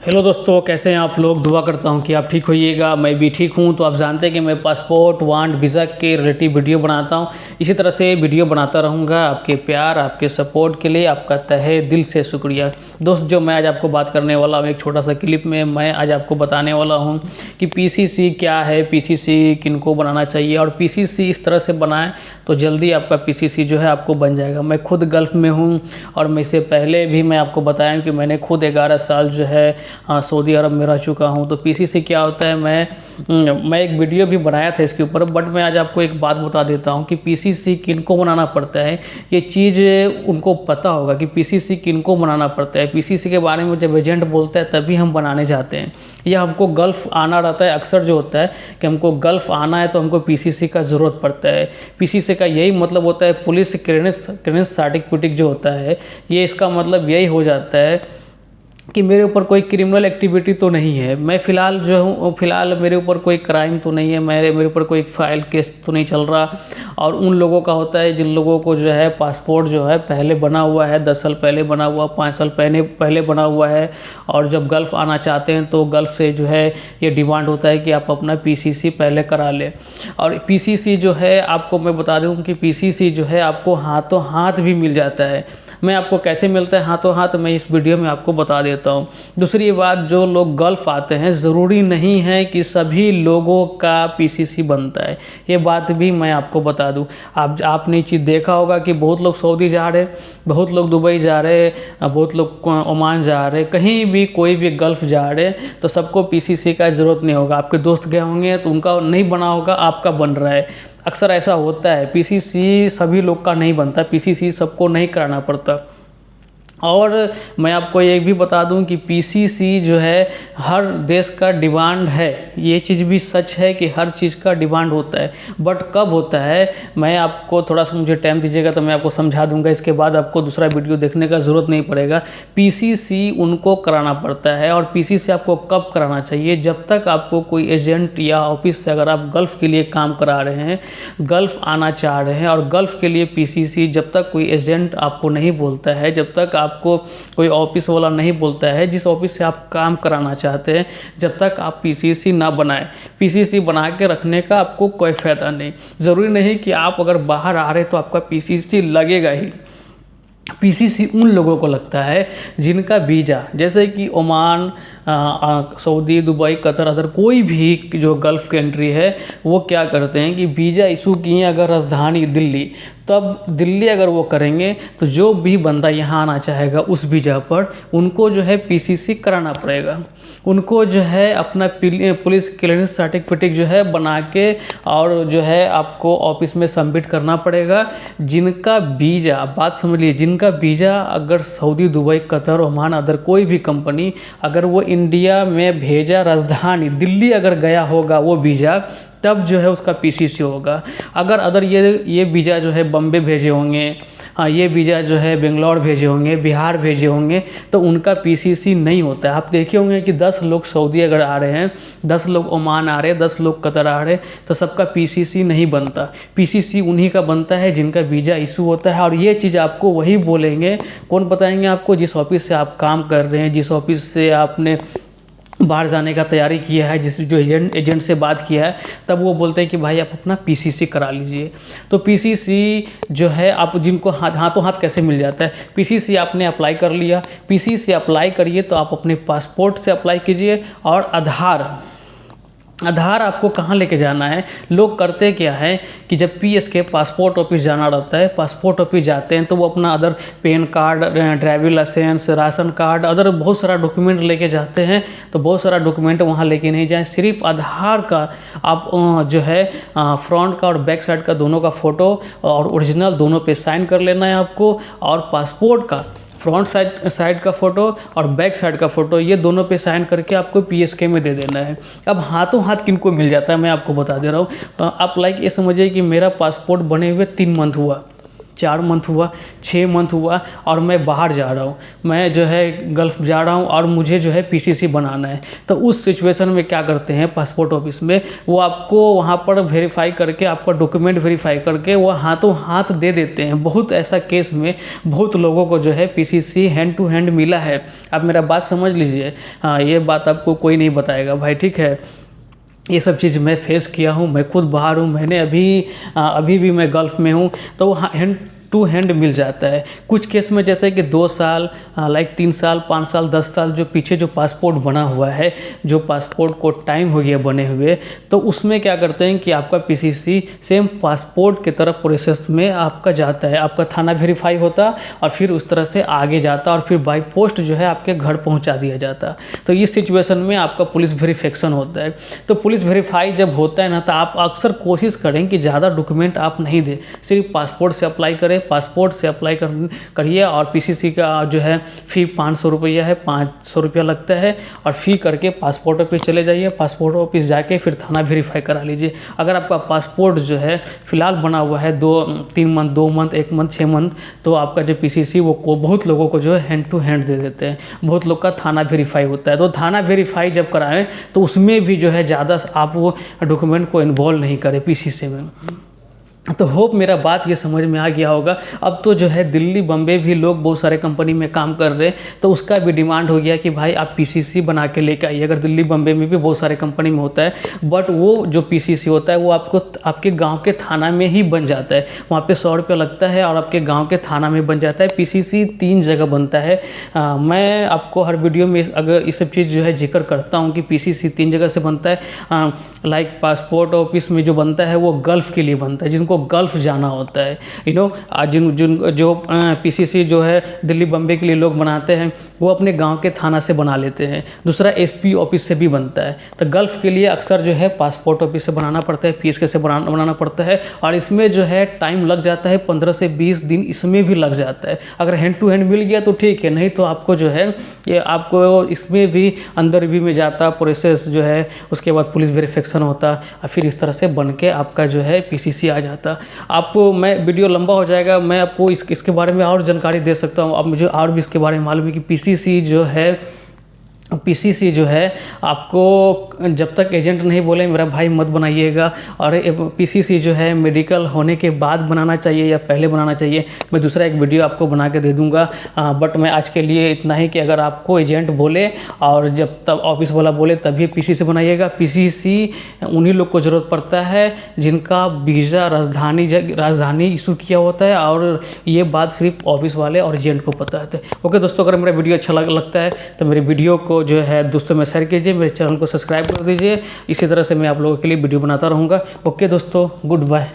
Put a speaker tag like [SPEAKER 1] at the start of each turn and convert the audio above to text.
[SPEAKER 1] Hello दोस्तों, कैसे हैं आप लोग। दुआ करता हूं कि आप ठीक होइएगा। मैं भी ठीक हूं। तो आप जानते हैं कि मैं पासपोर्ट वांट वीज़ा के रिलेटिव वीडियो बनाता हूं। इसी तरह से वीडियो बनाता रहूंगा। आपके प्यार, आपके सपोर्ट के लिए आपका तहे दिल से शुक्रिया। दोस्त, जो मैं आज आपको बात करने वाला हूं, एक छोटा सा क्लिप में मैं आज आपको बताने वाला हूं कि पीसीसी क्या है, पीसीसी किनको बनाना चाहिए, और पीसीसी इस तरह से बनाएं तो जल्दी आपका पीसीसी जो है आपको बन जाएगा। मैं खुद गल्फ़ में हूँ, और मैं इससे पहले भी मैं आपको बताया कि मैंने खुद 11 साल जो है सऊदी अरब में रह चुका हूं। तो पीसीसी क्या होता है, मैं एक वीडियो भी बनाया था इसके ऊपर, बट मैं आज आपको एक बात बता देता हूं कि पीसीसी किनको बनाना पड़ता है। ये चीज़ उनको पता होगा कि पीसीसी किनको बनाना पड़ता है। पीसीसी के बारे में जब एजेंट बोलता है तभी हम बनाने जाते हैं, या हमको गल्फ़ आना रहता है। अक्सर जो होता है कि हमको गल्फ़ आना है तो हमको पीसीसी का ज़रूरत पड़ता है। पीसीसी का यही मतलब होता है, पुलिस क्लियरेंस सर्टिफिकेट जो होता है, ये इसका मतलब यही हो जाता है कि मेरे ऊपर कोई क्रिमिनल एक्टिविटी तो नहीं है। मैं फ़िलहाल जो हूँ, फ़िलहाल मेरे ऊपर कोई क्राइम तो नहीं है, मेरे ऊपर कोई फाइल केस तो नहीं चल रहा। और उन लोगों का होता है जिन लोगों को जो है पासपोर्ट जो है पहले बना हुआ है, 10 साल पहले बना हुआ, 5 साल पहले बना हुआ है, और जब गल्फ़ आना चाहते हैं तो गल्फ़ से जो है ये डिमांड होता है कि आप अपना पीसीसी पहले करा लें। और पीसीसी जो है, आपको मैं बता दूँ कि पीसीसी जो है आपको हाथों हाथ भी मिल जाता है। मैं आपको कैसे मिलता है हाथों हाथ, मैं इस वीडियो में आपको बता देता हूँ। दूसरी बात, जो लोग गल्फ़ आते हैं, ज़रूरी नहीं है कि सभी लोगों का पीसीसी बनता है। ये बात भी मैं आपको बता दूँ। आपने ये चीज़ देखा होगा कि बहुत लोग सऊदी जा रहे, बहुत लोग दुबई जा रहे, बहुत लोग ओमान जा रहे, कहीं भी कोई भी गल्फ़ जा रहे, तो सबको पीसीसी का ज़रूरत नहीं होगा। आपके दोस्त गए होंगे तो उनका नहीं बना होगा, आपका बन रहा है। अक्सर ऐसा होता है। पीसीसी सभी लोग का नहीं बनता, पीसीसी सबको नहीं कराना पड़ता। और मैं आपको ये भी बता दूं कि पीसीसी जो है हर देश का डिमांड है। ये चीज़ भी सच है कि हर चीज़ का डिमांड होता है, बट कब होता है, मैं आपको थोड़ा सा मुझे टाइम दीजिएगा तो मैं आपको समझा दूंगा। इसके बाद आपको दूसरा वीडियो देखने का ज़रूरत नहीं पड़ेगा। पीसीसी उनको कराना पड़ता है, और पीसीसी आपको कब कराना चाहिए, जब तक आपको कोई एजेंट या ऑफिस से, अगर आप गल्फ़ के लिए काम करा रहे हैं, गल्फ़ आना चाह रहे हैं, और गल्फ़ के लिए पीसीसी जब तक कोई एजेंट आपको नहीं बोलता है, जब तक आपको कोई ऑफिस वाला नहीं बोलता है, जिस ऑफिस से आप काम कराना चाहते हैं, जब तक आप पीसीसी ना बनाएं, पीसीसी बना के रखने का आपको कोई फ़ायदा नहीं। ज़रूरी नहीं कि आप अगर बाहर आ रहे तो आपका पीसीसी लगेगा ही। पीसीसी उन लोगों को लगता है जिनका वीज़ा, जैसे कि Oman, Saudi, Dubai, Qatar, other कोई भी जो गल्फ़ कंट्री है, वो क्या करते हैं कि वीज़ा इशू किए अगर राजधानी दिल्ली, तब दिल्ली अगर वो करेंगे तो जो भी बंदा यहाँ आना चाहेगा उस वीज़ा पर, उनको जो है पीसीसी कराना पड़ेगा। उनको जो है अपना पुलिस क्लियरेंस सर्टिफिकेट जो है बना के, और जो है आपको ऑफिस में सबमिट करना पड़ेगा। जिनका वीज़ा, बात समझ लीजिए, जिनका वीज़ा अगर Saudi, Dubai, Qatar, Oman, other कोई भी कंपनी अगर वो इंडिया में भेजा, राजधानी दिल्ली अगर गया होगा वो वीज़ा, तब जो है उसका पीसीसी होगा। अगर ये वीज़ा जो है बम्बे भेजे होंगे, ये वीज़ा जो है बेंगलोर भेजे होंगे, बिहार भेजे होंगे, तो उनका पीसीसी नहीं होता है। आप देखे होंगे कि 10 लोग सऊदी अगर आ रहे हैं, 10 लोग ओमान आ रहे हैं, 10 लोग कतर आ रहे हैं, तो सबका पीसीसी नहीं बनता। पीसीसी उन्हीं का बनता है जिनका वीज़ा इशू होता है। और ये चीज़ आपको वही बोलेंगे, कौन बताएंगे आपको, जिस ऑफिस से आप काम कर रहे हैं, जिस ऑफिस से आपने बाहर जाने का तैयारी किया है, जो एजेंट से बात किया है, तब वो बोलते हैं कि भाई आप अपना पीसीसी करा लीजिए। तो पीसीसी जो है आप जिनको हाथों हाथ कैसे मिल जाता है, पीसीसी आपने अप्लाई कर लिया, पीसीसी अप्लाई करिए तो आप अपने पासपोर्ट से अप्लाई कीजिए। और आधार आपको कहाँ लेके जाना है, लोग करते क्या है कि जब पीएसके पासपोर्ट ऑफिस जाना रहता है, पासपोर्ट ऑफिस जाते हैं तो वो अपना other PAN card, driving licence, ration card, other बहुत सारा डॉक्यूमेंट लेके जाते हैं। तो बहुत सारा डॉक्यूमेंट वहाँ लेके नहीं जाएं, सिर्फ आधार का आप जो है फ्रंट का और बैक साइड का दोनों का फ़ोटो और ओरिजिनल दोनों पे साइन कर लेना है आपको। और पासपोर्ट का फ्रंट साइड का फ़ोटो और बैक साइड का फ़ोटो, ये दोनों पे साइन करके आपको पीएसके में दे देना है। अब हाथों हाथ किनको मिल जाता है, मैं आपको बता दे रहा हूँ। आप ये समझिए कि मेरा पासपोर्ट बने हुए 3 मंथ हुआ, 4 मंथ हुआ, 6 मंथ हुआ और मैं बाहर जा रहा हूँ, मैं जो है गल्फ़ जा रहा हूँ और मुझे जो है पीसीसी बनाना है। तो उस सिचुएशन में क्या करते हैं पासपोर्ट ऑफिस में, वो आपको वहाँ पर वेरीफाई करके, आपका डॉक्यूमेंट वेरीफाई करके वो हाथों हाथ दे देते हैं। बहुत ऐसा केस में बहुत लोगों को जो है पीसीसी हैंड टू हैंड मिला है। आप मेरा बात समझ लीजिए, हाँ ये बात आपको कोई नहीं बताएगा भाई, ठीक है। ये सब चीज़ मैं फेस किया हूँ, मैं खुद बाहर हूँ, मैंने अभी भी मैं गल्फ़ में हूँ, तो हैंड टू हैंड मिल जाता है। कुछ केस में जैसे कि 2 साल, लाइक 3 साल, 5 साल, 10 साल जो पीछे जो पासपोर्ट बना हुआ है, जो पासपोर्ट को टाइम हो गया बने हुए, तो उसमें क्या करते हैं कि आपका पीसीसी सेम पासपोर्ट की तरफ प्रोसेस में आपका जाता है, आपका थाना वेरीफाई होता और फिर उस तरह से आगे जाता और फिर बाई पोस्ट जो है आपके घर पहुँचा दिया जाता। तो इस सिचुएशन में आपका पुलिस वेरिफिकेशन होता है। तो पुलिस वेरीफाई जब होता है ना, तो आप अक्सर कोशिश करें कि ज़्यादा डॉक्यूमेंट आप नहीं दें, सिर्फ पासपोर्ट से अप्लाई करें, पासपोर्ट से अप्लाई करिए और पीसीसी का जो है फ़ी 500 रुपया है, 500 रुपया लगता है और फ़ी करके पासपोर्ट ऑफिस चले जाइए, पासपोर्ट ऑफिस जाके फिर थाना वेरीफाई करा लीजिए। अगर आपका पासपोर्ट जो है फ़िलहाल बना हुआ है 2-3 मंथ, 2 मंथ, 1 मंथ, 6 मंथ, तो आपका जो पीसीसी वो बहुत लोगों को जो है हैंड टू हैंड दे देते हैं, बहुत लोग का थाना वेरीफाई होता है। तो थाना वेरीफाई जब कराएं तो उसमें भी जो है ज़्यादा आप वो डॉक्यूमेंट को इन्वॉल्व नहीं करें पीसीसी में। तो होप मेरा बात ये समझ में आ गया होगा। अब तो जो है दिल्ली बम्बे भी लोग बहुत सारे कंपनी में काम कर रहे हैं, तो उसका भी डिमांड हो गया कि भाई आप पीसीसी बना के लेके आइए। अगर दिल्ली बम्बे में भी बहुत सारे कंपनी में होता है, बट वो जो पीसीसी होता है वो आपको आपके गांव के थाना में ही बन जाता है, वहाँ पे 100 रुपया लगता है और आपके गाँव के थाना में बन जाता है। पीसीसी 3 जगह बनता है। मैं आपको हर वीडियो में अगर ये सब चीज़ जो है जिक्र करता हूँ कि पीसीसी 3 जगह से बनता है। लाइक पासपोर्ट ऑफिस में जो बनता है वो गल्फ़ के लिए बनता है, जिनको गल्फ़ जाना होता है, जो पीसीसी जो है दिल्ली बम्बे के लिए लोग बनाते हैं वो अपने गांव के थाना से बना लेते हैं। दूसरा एसपी ऑफिस से भी बनता है। तो गल्फ़ के लिए अक्सर जो है पासपोर्ट ऑफिस से बनाना पड़ता है, पीएसके से बनाना पड़ता है और इसमें जो है टाइम लग जाता है, 15 से 20 दिन इसमें भी लग जाता है। अगर हैंड टू हैंड मिल गया तो ठीक है, नहीं तो आपको जो है ये आपको इसमें भी अंदर भी में जाता प्रोसेस जो है, उसके बाद पुलिस वेरिफिकेशन होता और फिर इस तरह से बन के आपका जो है पीसीसी आ जाता। आपको मैं वीडियो लंबा हो जाएगा, मैं आपको इसके बारे में और जानकारी दे सकता हूँ। अब मुझे और भी इसके बारे में मालूम है कि पीसीसी जो है आपको जब तक एजेंट नहीं बोले मेरा भाई मत बनाइएगा। और पीसीसी जो है मेडिकल होने के बाद बनाना चाहिए या पहले बनाना चाहिए, मैं दूसरा एक वीडियो आपको बना के दे दूंगा। बट मैं आज के लिए इतना ही कि अगर आपको एजेंट बोले और जब तब ऑफिस वाला बोले तभी पीसीसी बनाइएगा। पीसीसी उन्हीं लोग को ज़रूरत पड़ता है जिनका वीज़ा राजधानी इशू किया होता है, और ये बात सिर्फ ऑफिस वाले और एजेंट को पता है। ओके दोस्तों, अगर मेरा वीडियो अच्छा लगता है तो मेरे वीडियो को जो है दोस्तों में शेयर कीजिए, मेरे चैनल को सब्सक्राइब कर दीजिए। इसी तरह से मैं आप लोगों के लिए वीडियो बनाता रहूँगा। ओके दोस्तों, गुड बाय।